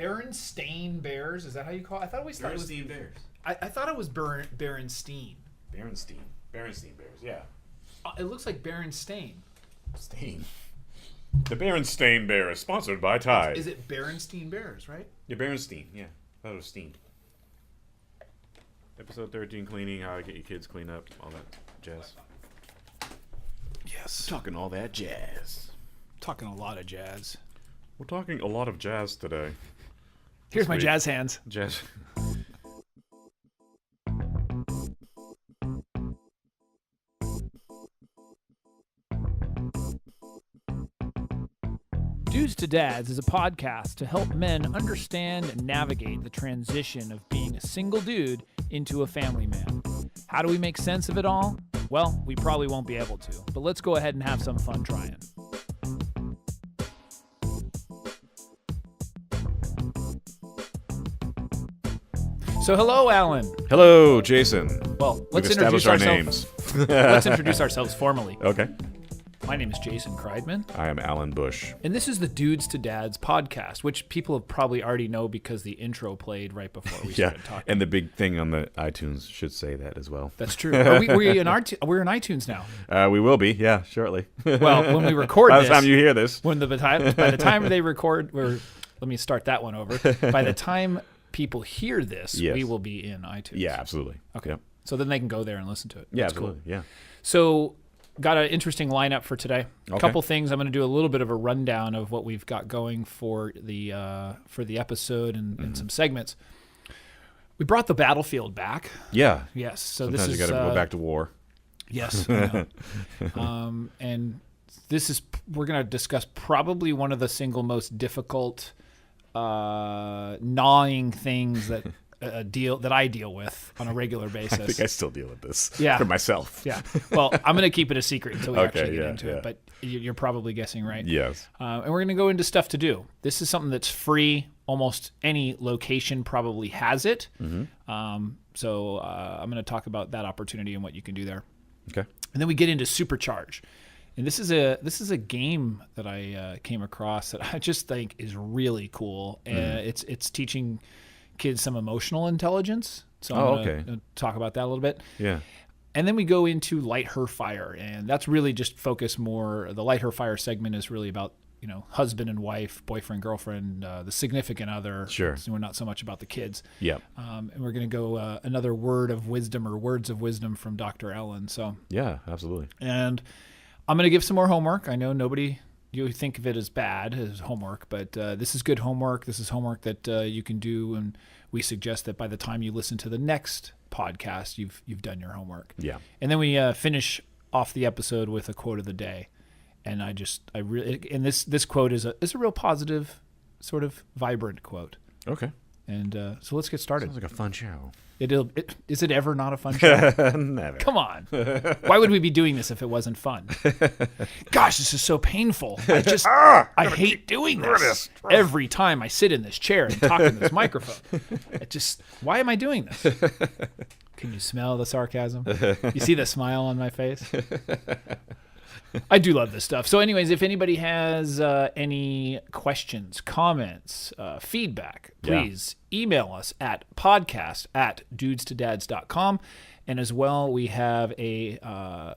Berenstain Bears. Is that how you call it? I thought we started Berenstain Bears. I thought it was Berenstain. Berenstain Bears, yeah. It looks like Berenstain. Stain. The Berenstain Bear is sponsored by Tide. Is it Berenstain Bears, right? Yeah, Berenstain, yeah. I thought it was Steen. Episode 13, cleaning, how to get your kids cleaned up, all that jazz. Yes. Talking all that jazz. Talking a lot of jazz. We're talking a lot of jazz today. Here's my jazz hands. Jazz. Dudes to Dads is a podcast to help men understand and navigate the transition of being a single dude into a family man. How do we make sense of it all? Well, we probably won't be able to, but let's go ahead and have some fun trying. So hello, Alan. Hello, Jason. Well, let's We've introduce established our ourselves. names. Let's introduce ourselves formally. Okay. My name is Jason Kreidman, I am Alan Bush. and this is the Dudes to Dads podcast, which people probably already know because the intro played right before we Yeah, started talking. and the big thing on the iTunes should say that as well. That's true. We're in iTunes now. We will be, yeah, shortly. Well, when we record By this, the time you hear this. by the time they record, let me start that one over. By the time people hear this, Yes. we will be in iTunes. Yeah, absolutely. Okay. Yep. So then they can go there and listen to it. Yeah, That's absolutely. cool. Yeah. So got an interesting lineup for today. A Okay. couple things. I'm going to do a little bit of a rundown of what we've got going for the episode and some segments. We brought the battlefield back. Yeah. Yes. So Sometimes this is you got to go back to war. Yes. I know. And we're going to discuss probably one of the single most difficult gnawing things that I deal with on a regular basis. I think I still deal with this Yeah. for myself. Yeah. Well, I'm going to keep it a secret until we Okay, actually get yeah, into yeah. it. But you're probably guessing right. Yes. And we're going to go into stuff to do. This is something that's free. Almost any location probably has it. Mm-hmm. So I'm going to talk about that opportunity and what you can do there. Okay. And then we get into Supercharge. And this is a game that I came across that I just think is really cool. It's teaching kids some emotional intelligence. So I'm going to talk about that a little bit. Yeah. And then we go into Light Her Fire, and that's really just focused more. The Light Her Fire segment is really about husband and wife, boyfriend, girlfriend, the significant other. Sure. So we're not so much about the kids. Yeah. And we're going to go another word of wisdom or words of wisdom from Dr. Ellen. So Yeah, absolutely. and I'm going to give some more homework. I know you think of it as bad as homework, but this is good homework. This is homework that you can do, and we suggest that by the time you listen to the next podcast, you've done your homework. Yeah. And then we finish off the episode with a quote of the day, and this quote is a real positive, sort of vibrant quote. Okay. And so let's get started. Sounds like a fun show. Is it ever not a fun show? Never. Come on. Why would we be doing this if it wasn't fun? Gosh, this is so painful. I hate doing this. Every time I sit in this chair and talk in this microphone. Why am I doing this? Can you smell the sarcasm? You see the smile on my face? I do love this stuff. So anyways, if anybody has any questions, comments, feedback, please email us at podcast@dudestodads.com. And as well, we have a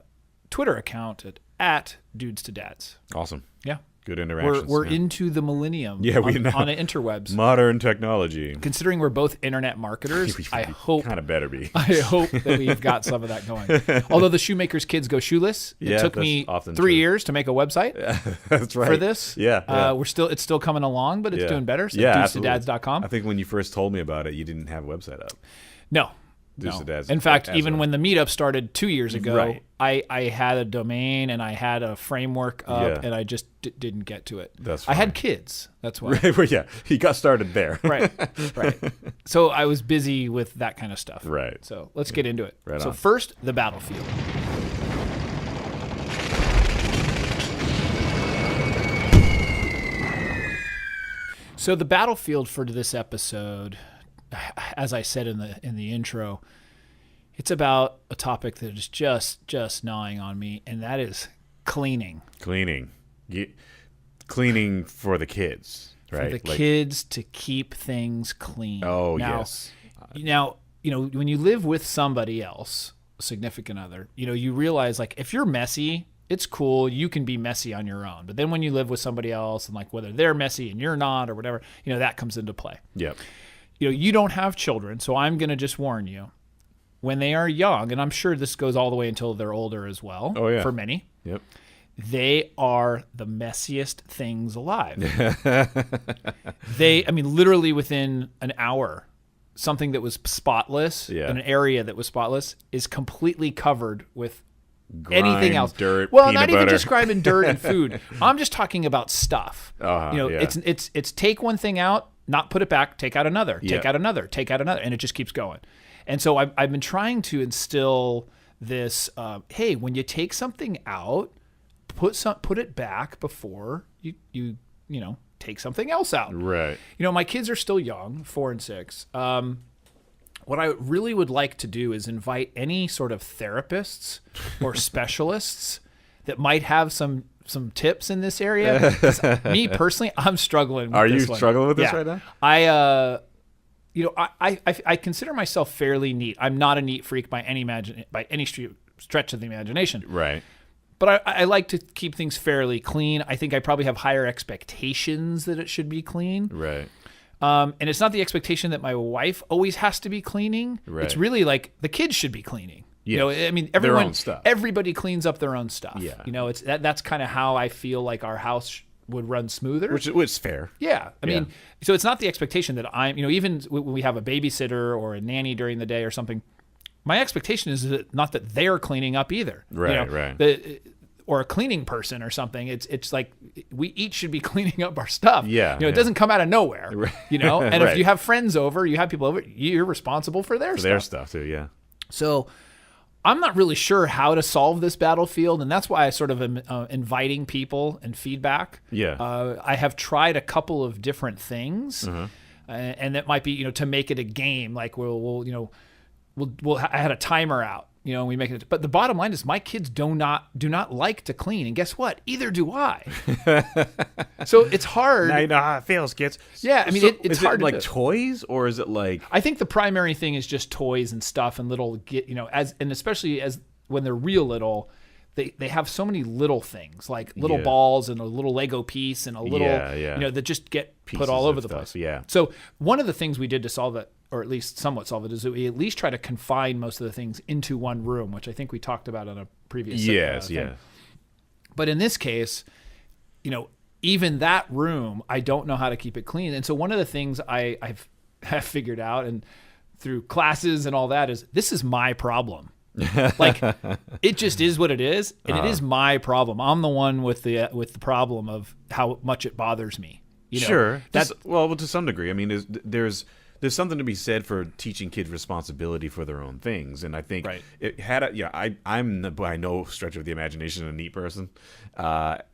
Twitter account at dudestodads. Awesome. Yeah. Good interactions. We're into the millennium Yeah, we know. on the interwebs. Modern technology. Considering we're both internet marketers, I hope Kind of better be. I hope that we've got some of that going. Although the shoemaker's kids go shoeless, it took me often 3 true. years to make a website That's right. for this. Yeah. It's still coming along, but it's doing better. So absolutely. dudestodads.com. I think when you first told me about it, you didn't have a website up. No. Dudes to Dads In fact, as even a- when the meetup started 2 years ago, Right. I had a domain and I had a framework up, Yeah. and I just didn't get to it. That's I had fine. kids. That's why. Well, yeah, he got started there. Right. So I was busy with that kind of stuff. Right. So let's get into it. Right so on. first, the battlefield. So the battlefield for this episode, as I said in the intro, it's about a topic that is just gnawing on me, and that is cleaning. Cleaning. Cleaning for the kids, right? For the kids to keep things clean. Oh, now, yes. Now, when you live with somebody else, a significant other, you realize, like, if you're messy, it's cool. You can be messy on your own. But then when you live with somebody else and, like, whether they're messy and you're not or whatever, that comes into play. Yep. You don't have children, so I'm going to just warn you. When they are young, and I'm sure this goes all the way until they're older as well, for many. Yep. They are the messiest things alive. Literally within an hour, something that was spotless, an area that was spotless, is completely covered with anything else. Dirt, well, peanut not even butter. just grime and dirt and food. I'm just talking about stuff. Yeah. It's take one thing out, not put it back, take out another, Yep. take out another, take out another, and it just keeps going. And so I've been trying to instill this, hey, when you take something out, put it back before you take something else out. Right. My kids are still young, 4 and 6. What I really would like to do is invite any sort of therapists or specialists that might have some tips in this area. 'Cause me personally, I'm struggling with this one. Are you struggling with this right now? I consider myself fairly neat. I'm not a neat freak by any stretch of the imagination. Right. But I like to keep things fairly clean. I think I probably have higher expectations that it should be clean. Right. And it's not the expectation that my wife always has to be cleaning. Right. It's really like the kids should be cleaning. Yes. Their own stuff. Everybody cleans up their own stuff. Yeah. It's that's kind of how I feel like our house would run smoother. Which is fair. Yeah. I mean, so it's not the expectation that I'm, even when we have a babysitter or a nanny during the day or something, my expectation is that not that they're cleaning up either. Right, right. Or a cleaning person or something. It's like we each should be cleaning up our stuff. Yeah. It doesn't come out of nowhere. Right. And Right. if you have friends over, you have people over, you're responsible for their stuff. Their stuff too, yeah. So I'm not really sure how to solve this battlefield, and that's why I sort of am inviting people and feedback. Yeah. I have tried a couple of different things, and that might be to make it a game. Like we'll I had a timer out. We make it. But the bottom line is my kids do not like to clean, and guess what? Either do I. So it's hard. Now you know how it feels, kids. Yeah, I mean, So it's is hard. It like toys, or is it like? I think the primary thing is just toys and stuff and little especially as when they're real little, they have so many little things like little balls and a little Lego piece and a little that just get Pieces put all over of the stuff, place. yeah. So one of the things we did to solve it, or at least somewhat solve it, is that we at least try to confine most of the things into one room, which I think we talked about on a previous thing. But in this case, even that room, I don't know how to keep it clean. And so one of the things I've figured out, and through classes and all that, is this is my problem. Like, it just is what it is, and it is my problem. I'm the one with the problem of how much it bothers me. Sure. Well, to some degree. I mean, there's something to be said for teaching kids responsibility for their own things, and I think it had I'm by no stretch of the imagination a neat person.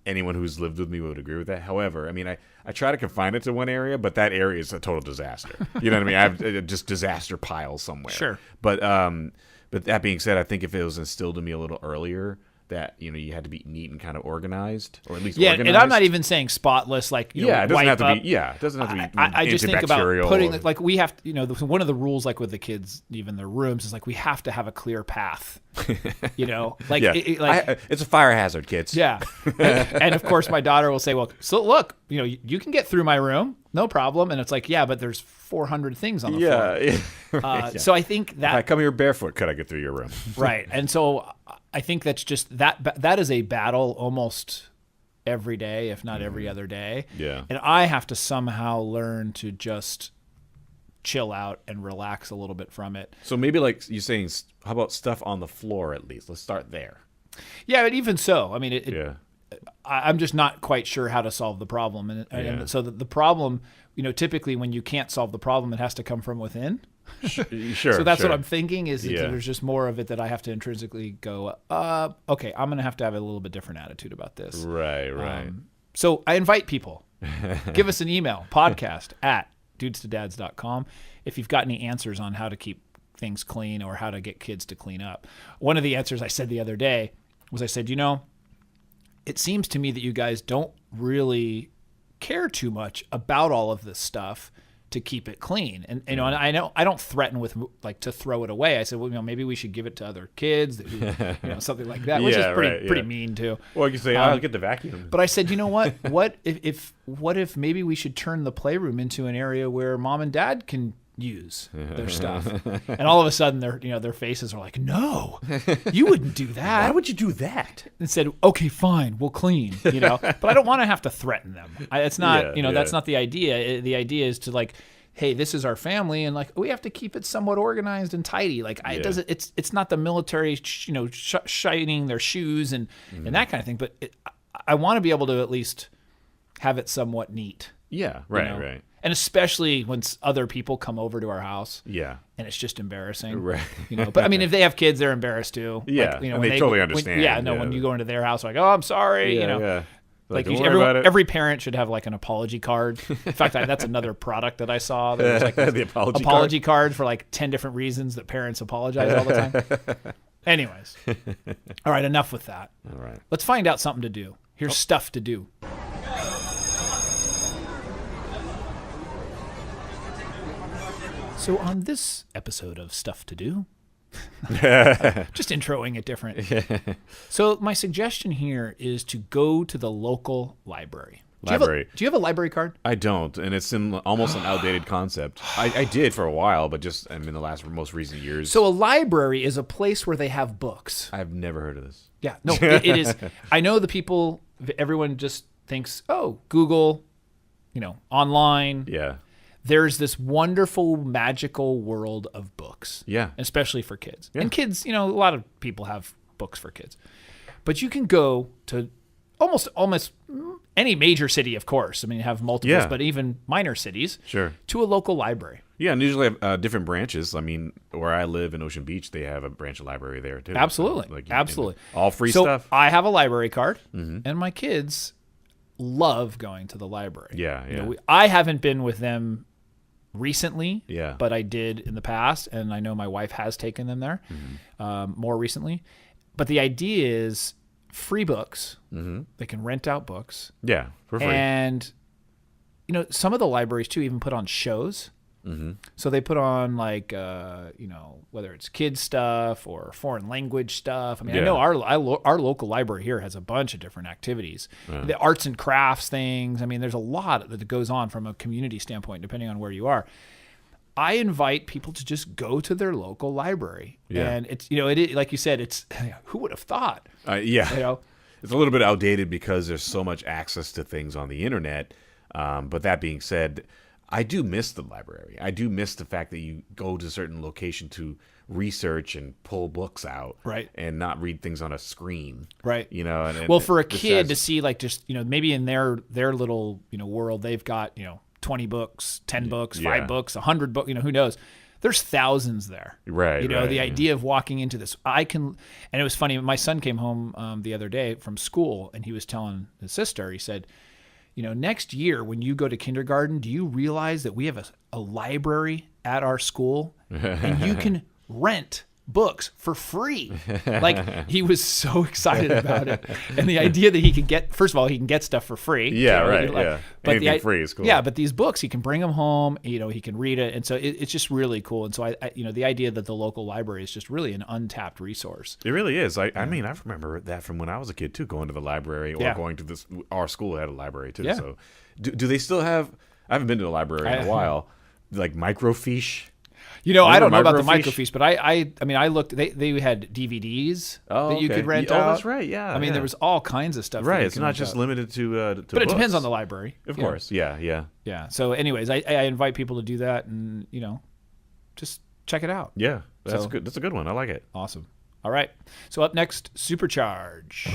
Anyone who's lived with me would agree with that. However, I mean, I try to confine it to one area, but that area is a total disaster. You know what I mean? I have just disaster piles somewhere. Sure. But that being said, I think if it was instilled in me a little earlier, that you had to be neat and kind of organized, or at least organized. And I'm not even saying spotless, like it doesn't wipe have to up. be. Yeah, it doesn't have to be. I just think about putting or, like we have one of the rules, like with the kids, even their rooms, is like we have to have a clear path. Like it's a fire hazard, kids. Yeah, and of course my daughter will say, "Well, so look, you can get through my room, no problem." And it's like, yeah, but there's 400 things on the floor. So I think that if I come here barefoot, could I get through your room? Right, and so I think that's just that is a battle almost every day, if not every other day. Yeah. And I have to somehow learn to just chill out and relax a little bit from it. So maybe like you're saying, how about stuff on the floor at least? Let's start there. Yeah, but even so, I mean, I'm just not quite sure how to solve the problem. And so the problem, typically when you can't solve the problem, it has to come from within. Sure. So that's what I'm thinking is that there's just more of it that I have to intrinsically go, okay, I'm going to have a little bit different attitude about this. Right. So I invite people, give us an email, podcast@dudestodads.com, if you've got any answers on how to keep things clean or how to get kids to clean up. One of the answers I said the other day was, I said, it seems to me that you guys don't really care too much about all of this stuff to keep it clean. And and I know I don't threaten with like to throw it away. I said, well, maybe we should give it to other kids, something like that, which is pretty mean too. Well, you say, I'll get the vacuum. But I said, you know what? What if maybe we should turn the playroom into an area where mom and dad can use their stuff? And all of a sudden their faces are like, no, you wouldn't do that. Why would you do that? And said, okay, fine, we'll clean, but I don't want to have to threaten them. It's not, that's not the idea. The idea is to like, hey, this is our family, and like we have to keep it somewhat organized and tidy. Like it doesn't. It's not the military, shining their shoes and that kind of thing. But I want to be able to at least have it somewhat neat. Yeah, right. And especially when other people come over to our house. Yeah. And it's just embarrassing. Right. But I mean, if they have kids, they're embarrassed too. Yeah. Like, and they totally understand. When you go into their house, like, oh, I'm sorry. Yeah. Like every parent should have like an apology card. In fact, that's another product that I saw. There was like the apology card for like 10 different reasons that parents apologize all the time. Anyways. All right, enough with that. All right. Let's find out something to do. Here's stuff to do. So on this episode of Stuff to Do, just introing it different. So my suggestion here is to go to the local library. Do you have a library card? I don't, and it's almost an outdated concept. I did for a while, but just in the most recent years. So a library is a place where they have books. I've never heard of this. Yeah, no, it is. I know everyone just thinks, oh, Google, online. Yeah. There's this wonderful, magical world of books. Yeah. Especially for kids. Yeah. And kids, a lot of people have books for kids. But you can go to almost any major city, of course. I mean, you have multiples, but even minor cities. Sure. To a local library. Yeah, and usually have different branches. I mean, where I live in Ocean Beach, they have a branch of library there, too. Absolutely. So, absolutely. All free stuff. I have a library card, and my kids love going to the library. Yeah. I haven't been with them recently, yeah, but I did in the past, and I know my wife has taken them there more recently. But the idea is free books. They can rent out books. Yeah, for free. And some of the libraries too even put on shows. So they put on like whether it's kids stuff or foreign language stuff. I mean, I know our local library here has a bunch of different activities. The arts and crafts things. I mean, there's a lot that goes on from a community standpoint, depending on where you are. I invite people to just go to their local library, and it's it like you said, it's who would have thought? It's a little bit outdated because there's so much access to things on the internet. But that being said, I do miss the library. I do miss the fact that you go to a certain location to research and pull books out, right, and not read things on a screen, right. And for a kid to see like just maybe in their little world they've got 20 books, 10 books, 5 books, 100 books, who knows. There's thousands there. Right. The idea of walking into this, and it was funny. My son came home the other day from school, and he was telling his sister, he said, next year when you go to kindergarten, do you realize that we have a library at our school and you can rent books for free? Like, he was so excited about it, and the idea that he could get, first of all, he can get stuff for free. But anything free is cool. Yeah, but these books, he can bring them home. He can read it, and so it's just really cool. And so I the idea that the local library is just really an untapped resource. It really is. I mean, I remember that from when I was a kid too, going to the library or going to this. Our school had a library too. Yeah. So do they still have? I haven't been to the library in a while. Like microfiche. I don't know about the microfiche, but I mean, I looked. They had DVDs that you could rent out. Oh, that's right. Yeah. I mean, there was all kinds of stuff. Right. It's not just limited to but books. It depends on the library, of course. Yeah. So, anyways, I invite people to do that, and just check it out. Yeah, that's good. That's a good one. I like it. Awesome. All right. So up next, Supercharge.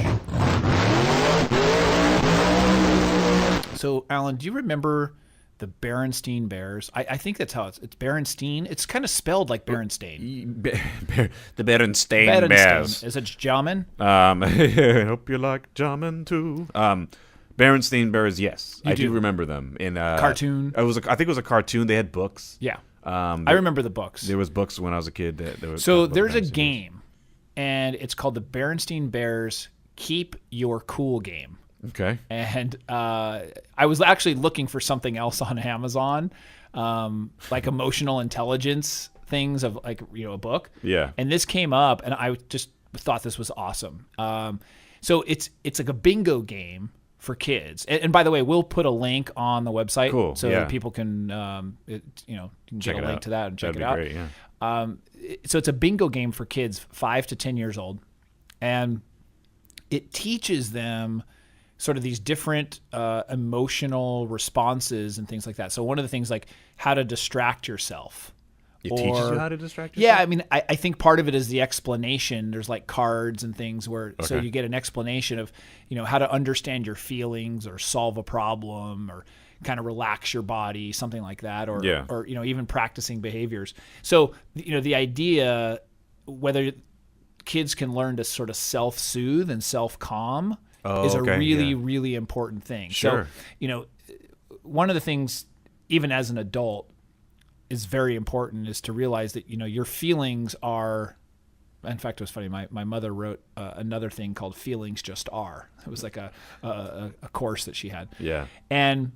So, Alan, do you remember the Berenstain Bears? I think that's how it's Berenstain. It's kind of spelled like Berenstain. The Berenstain Bears. Is it German? I hope you like German too. Berenstain Bears, yes. I do remember them. In cartoon. I think it was a cartoon. They had books. Yeah. I remember the books. There was books when I was a kid. There's a game, and it's called the Berenstain Bears Keep Your Cool game. Okay. And I was actually looking for something else on Amazon, like emotional intelligence things of like, a book. Yeah. And this came up, and I just thought this was awesome. So it's like a bingo game for kids. And by the way, we'll put a link on the website so that people can, you can get a link to that and check it out. That'd be great, yeah. So it's a bingo game for kids 5 to 10 years old, and it teaches them sort of these different emotional responses and things like that. So one of the things, like how to distract yourself. It teaches you how to distract yourself? Yeah, I mean, I think part of it is the explanation. There's like cards and things where so you get an explanation of, how to understand your feelings or solve a problem or kind of relax your body, something like that, or even practicing behaviors. So, the idea whether kids can learn to sort of self-soothe and self-calm is a really, really important thing. Sure. So, one of the things, even as an adult, is very important is to realize that, your feelings are, in fact, it was funny. My mother wrote another thing called Feelings Just Are. It was like a course that she had. Yeah. And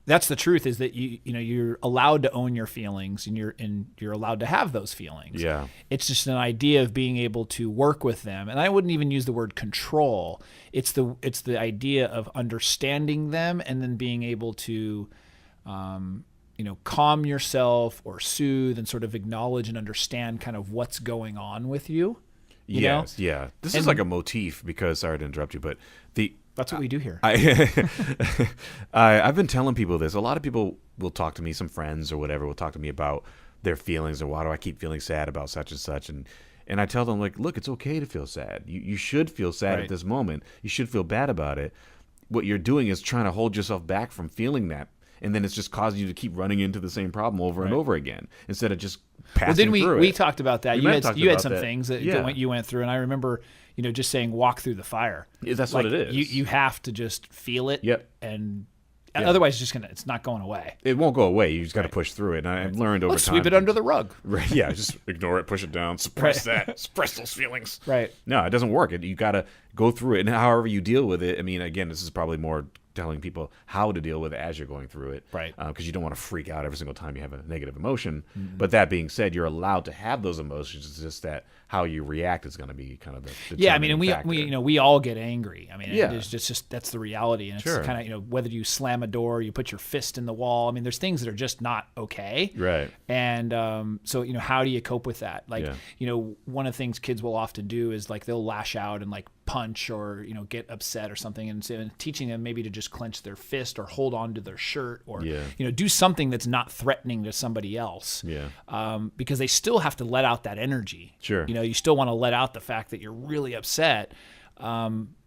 that's the truth, is that you're allowed to own your feelings, and you're allowed to have those feelings. Yeah. It's just an idea of being able to work with them. And I wouldn't even use the word control. It's the idea of understanding them and then being able to calm yourself or soothe and sort of acknowledge and understand kind of what's going on with you. Yes, yeah. This is like a motif because, sorry to interrupt you, but that's what we do here. I've been telling people this. A lot of people will talk to me, some friends or whatever, will talk to me about their feelings or why do I keep feeling sad about such and such. And I tell them, like, look, it's okay to feel sad. You should feel sad at this moment. You should feel bad about it. What you're doing is trying to hold yourself back from feeling that. And then it's just causing you to keep running into the same problem over and over again instead of just passing through it. We talked about that. You had some things that you went through, and I remember, just saying walk through the fire. Yeah, that's what it is. You have to just feel it. Yep. And otherwise, it's not going away. It won't go away. You just got to push through it. And I've learned over time. Sweep it under the rug. Right. Yeah. Just ignore it. Push it down. Suppress that. Suppress those feelings. Right. No, it doesn't work. You got to go through it, and however you deal with it. I mean, again, this is probably more telling people how to deal with it as you're going through it, right? Because you don't want to freak out every single time you have a negative emotion. Mm-hmm. But that being said, you're allowed to have those emotions. It's just that how you react is going to be kind of the and we all get angry. I mean, it's just that's the reality, and it's kind of whether you slam a door, you put your fist in the wall. I mean, there's things that are just not okay, right? And so how do you cope with that? Like one of the things kids will often do is like they'll lash out and like punch or get upset or something, and so teaching them maybe to just clench their fist or hold on to their shirt or do something that's not threatening to somebody else, because they still have to let out that energy. You still want to let out the fact that you're really upset,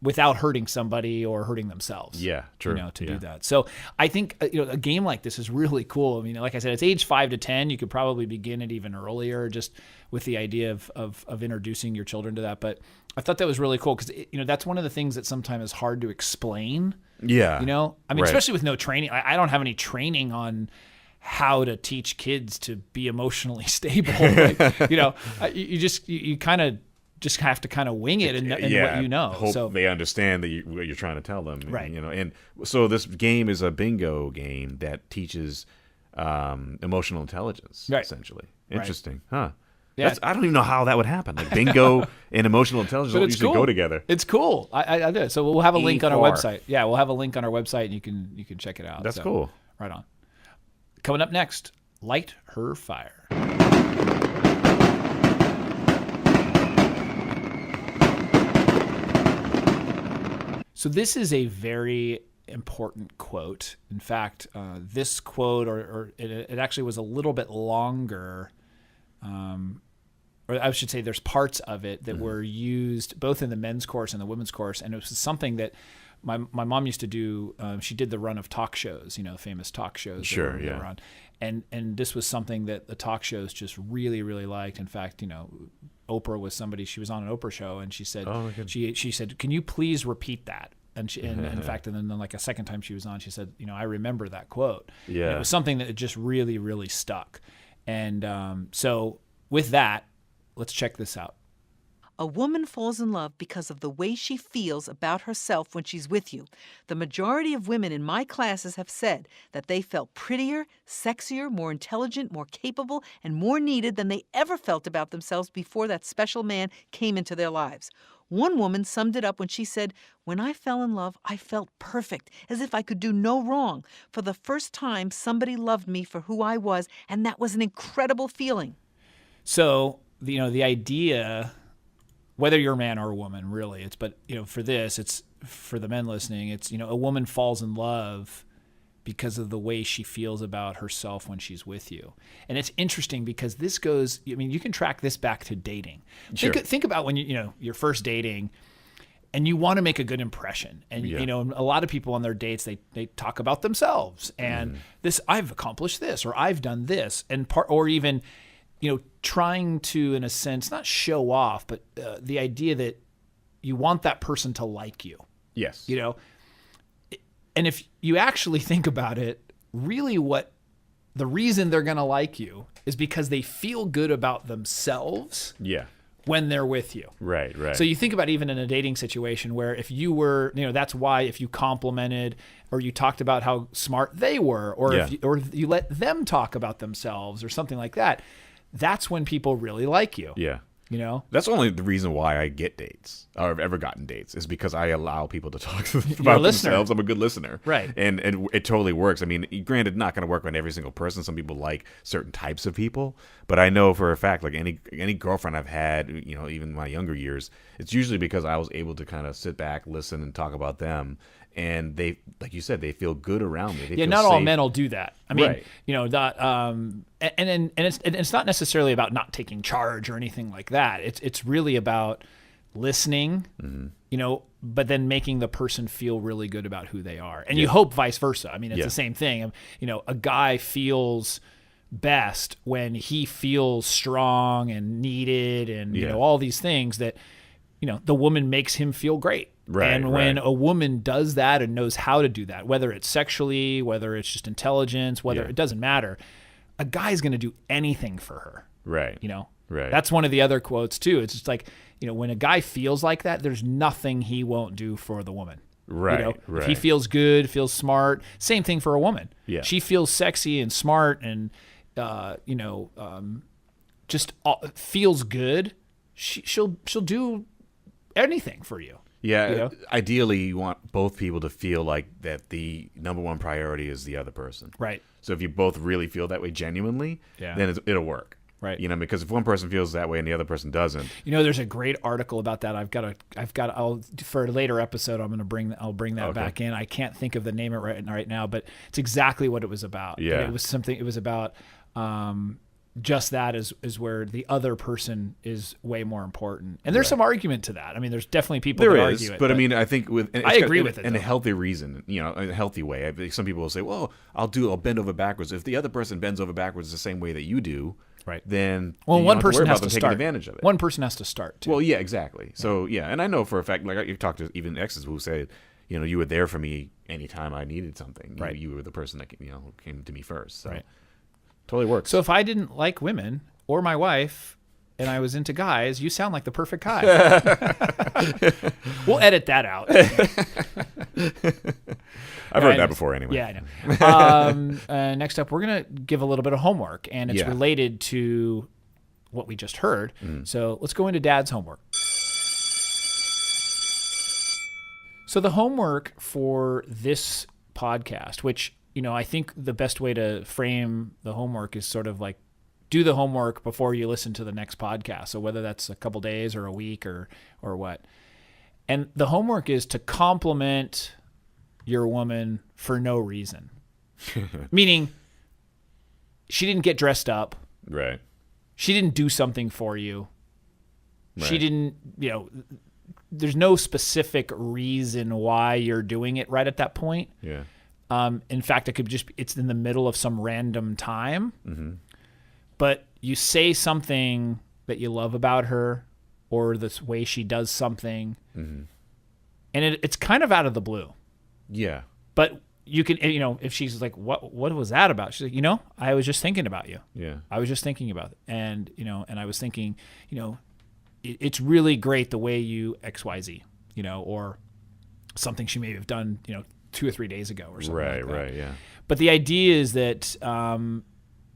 without hurting somebody or hurting themselves. Do that. So I think a game like this is really cool. I mean, like I said, it's age 5 to 10. You could probably begin it even earlier, just with the idea of introducing your children to that. But I thought that was really cool because that's one of the things that sometimes is hard to explain. Yeah. I mean, especially with no training. I don't have any training on how to teach kids to be emotionally stable. You kind of just have to kind of wing it in what you know. Hope they understand that what you're trying to tell them. Right. And so this game is a bingo game that teaches emotional intelligence, essentially. Interesting, huh? Yeah. I don't even know how that would happen. Like bingo and emotional intelligence don't usually go together. It's cool. I do. So we'll have a link on our website. Yeah, we'll have a link on our website, and you can check it out. That's cool. Right on. Coming up next, Light Her Fire. So this is a very important quote. In fact, this quote, or it actually was a little bit longer, or I should say there's parts of it that were used both in the men's course and the women's course, and it was something that my mom used to do. She did the run of talk shows, famous talk shows that were on. And this was something that the talk shows just really, really liked. In fact, Oprah was somebody, she was on an Oprah show, and she said, she said, "Can you please repeat that?" And in fact, and then like a second time she was on, she said, "I remember that quote." Yeah. And it was something that just really, really stuck. And so with that, let's check this out. A woman falls in love because of the way she feels about herself when she's with you. The majority of women in my classes have said that they felt prettier, sexier, more intelligent, more capable, and more needed than they ever felt about themselves before that special man came into their lives. One woman summed it up when she said, "When I fell in love, I felt perfect, as if I could do no wrong. For the first time, somebody loved me for who I was, and that was an incredible feeling." So, the idea, whether you're a man or a woman, really, for this, it's for the men listening, it's, a woman falls in love because of the way she feels about herself when she's with you. And it's interesting because this goes, you can track this back to dating. Sure. Think about when you're first dating and you want to make a good impression. And, a lot of people on their dates, they talk about themselves and I've accomplished this, or I've done this, or even, trying to, in a sense, not show off, but the idea that you want that person to like you. Yes. And if you actually think about it, really what the reason they're going to like you is because they feel good about themselves when they're with you. Right. So you think about even in a dating situation where if you were, that's why if you complimented or you talked about how smart they were, or if you let them talk about themselves or something like that, that's when people really like you. Yeah. That's only the reason why I get dates, or have ever gotten dates, is because I allow people to talk about themselves. I'm a good listener. Right. And it totally works. Granted, not going to work on every single person. Some people like certain types of people. But I know for a fact, like any girlfriend I've had, even in my younger years, it's usually because I was able to kind of sit back, listen, and talk about them. And they, like you said, they feel good around me. They feel not safe. all men will do that. Right. That, and it's not necessarily about not taking charge or anything like that. It's really about listening, but then making the person feel really good about who they are. And you hope vice versa. It's the same thing. A guy feels best when he feels strong and needed and, all these things that, the woman makes him feel great. Right, and when a woman does that and knows how to do that, whether it's sexually, whether it's just intelligence, it doesn't matter, a guy's going to do anything for her. Right. Right. That's one of the other quotes too. It's just like, when a guy feels like that, there's nothing he won't do for the woman. Right. If he feels good, feels smart, same thing for a woman. Yeah. She feels sexy and smart and, just feels good. She'll do anything for you. Yeah, ideally you want both people to feel like that the number one priority is the other person. Right. So if you both really feel that way genuinely, then it'll work. Right. Because if one person feels that way and the other person doesn't. There's a great article about that. I'll for a later episode I'll bring that back in. I can't think of the name of it right now, but it's exactly what it was about. Yeah. It was about just that is where the other person is way more important. And there's some argument to that. There's definitely people that argue it. But I think I agree with it in a healthy reason, in a healthy way. Some people will say, well, I'll bend over backwards. If the other person bends over backwards the same way that you do, right, then one person has to taking start. Advantage of it. One person has to start too. Well, yeah, exactly. So and I know for a fact, like you've talked to even exes who say, you were there for me anytime I needed something. Right. You were the person that came to me first. So. Right. Totally works. So if I didn't like women or my wife and I was into guys, you sound like the perfect guy. We'll edit that out. I've heard that before anyway. Yeah, I know. Next up, we're going to give a little bit of homework, and it's related to what we just heard. So let's go into Dad's homework. So the homework for this podcast, which I think the best way to frame the homework is sort of like do the homework before you listen to the next podcast. So whether that's a couple days or a week or what. And the homework is to compliment your woman for no reason. Meaning she didn't get dressed up. Right. She didn't do something for you. Right. She didn't, there's no specific reason why you're doing it right at that point. Yeah. In fact, it's in the middle of some random time, but you say something that you love about her or the way she does something, and it's kind of out of the blue. Yeah. But you can, if she's like, what was that about? She's like, I was just thinking about you. Yeah. I was just thinking about it. And, and I was thinking, it's really great the way you XYZ, or something she may have done, 2 or 3 days ago or something like that. Right, yeah. But the idea is that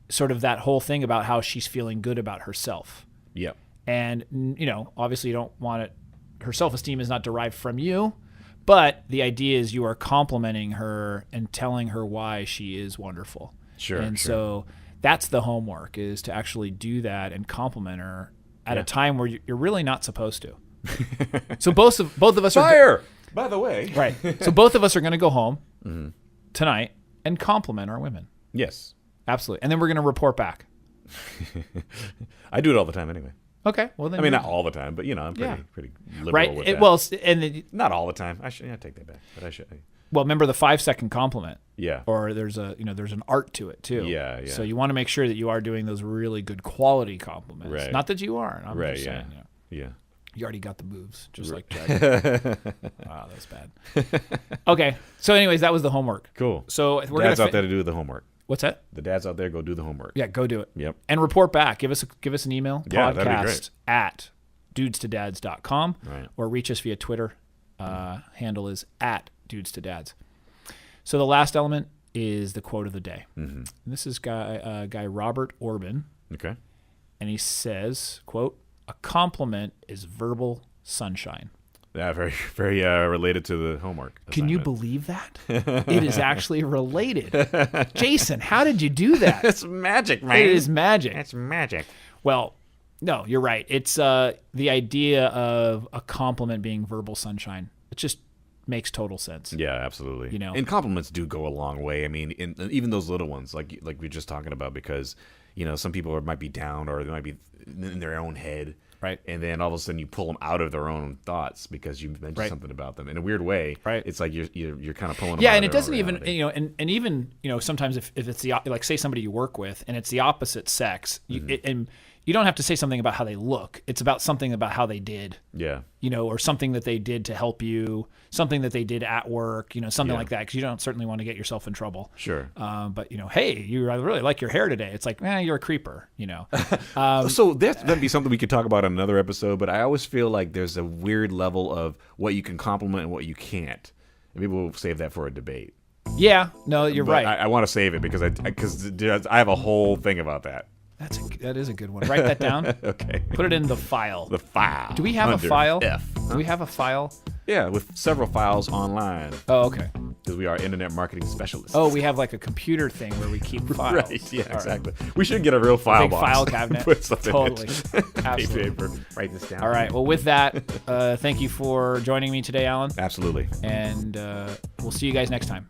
sort of that whole thing about how she's feeling good about herself. Yep. And, obviously you don't want it. Her self-esteem is not derived from you, but the idea is you are complimenting her and telling her why she is wonderful. Sure. And so that's the homework, is to actually do that and compliment her at a time where you're really not supposed to. So both of us are... By the way. Right. So both of us are going to go home tonight and compliment our women. Yes. Absolutely. And then we're going to report back. I do it all the time anyway. Okay. Well, then. I mean, not all the time, but I'm pretty liberal right. with that. Well, and then, not all the time. I take that back, but I should. Well, remember the 5-second compliment. Yeah. Or there's there's an art to it too. Yeah. So you want to make sure that you are doing those really good quality compliments. Right. Not that you aren't. I'm right. just saying, Yeah. You already got the moves, just like Dragon. Wow, that's bad. Okay. So, anyways, that was the homework. Cool. So we're Dads out there to do the homework. What's that? The dads out there, go do the homework. Yeah, go do it. Yep. And report back. Give us an email. Yeah, that'd be great. podcast@dudestodads.com. Right. Or reach us via Twitter. Handle is @dudestodads. So the last element is the quote of the day. Mm-hmm. And this is guy Robert Orben. Okay. And he says, quote, "A compliment is verbal sunshine." Yeah, very, very related to the homework assignment. Can you believe that? It is actually related. Jason, how did you do that? It's magic, man. It is magic. It's magic. Well, no, you're right. It's the idea of a compliment being verbal sunshine. It just makes total sense. Yeah, absolutely. And compliments do go a long way. I mean, even those little ones, like we're just talking about, because some people might be down, or they might be in their own head. Right. And then all of a sudden you pull them out of their own thoughts because you mentioned something about them in a weird way. Right. It's like you're kind of pulling them out. Yeah, and of it their doesn't own even, reality. and even, sometimes if it's like, say somebody you work with and it's the opposite sex, and you don't have to say something about how they look. It's about something about how they did. Yeah. Or something that they did to help you, something that they did at work, something like that, because you don't certainly want to get yourself in trouble. Sure. But, hey, I really like your hair today. It's like, you're a creeper, So that'd be something we could talk about on another episode, but I always feel like there's a weird level of what you can compliment and what you can't. And maybe we'll save that for a debate. Yeah. No, you're right. I want to save it because I have a whole thing about that. That is a good one. Write that down. Okay. Put it in the file. The file. Do we have a file? F. Huh? Do we have a file? Yeah, with several files online. Oh, okay. Because we are internet marketing specialists. Oh, we have like a computer thing where we keep files. Right, yeah, exactly. Right. We should get a real file box. File cabinet. Put something Totally. in. Absolutely. Paper. Write this down. All right. Well, with that, thank you for joining me today, Alan. Absolutely. And we'll see you guys next time.